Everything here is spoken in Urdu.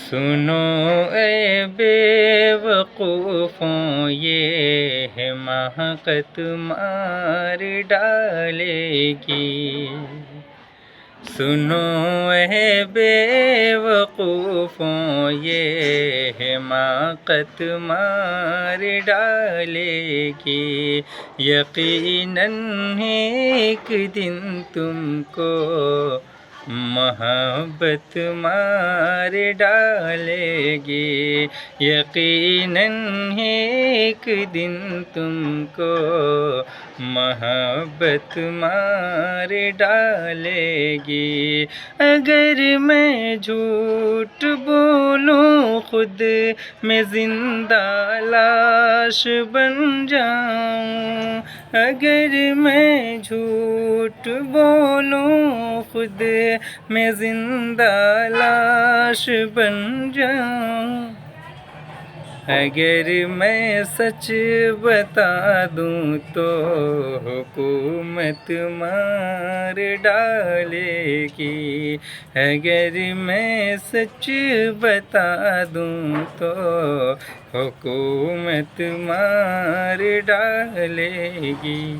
سنو اے بے وقوفوں یہ حماقت مار ڈالے گی. سنو اے بے وقوفوں یہ حماقت مار ڈالے گی. یقیناً ایک دن تم کو محبت مار ڈالے گی. یقیناً ایک دن تم کو محبت مار ڈالے گی. اگر میں جھوٹ بولوں خود میں زندہ لاش بن جاؤں. اگر میں جھوٹ بولوں خود میں زندہ لاش بن جاؤں. اگر میں سچ بتا دوں تو حکومت مار ڈالے گی. اگر میں سچ بتا دوں تو حکومت مار ڈالے گی.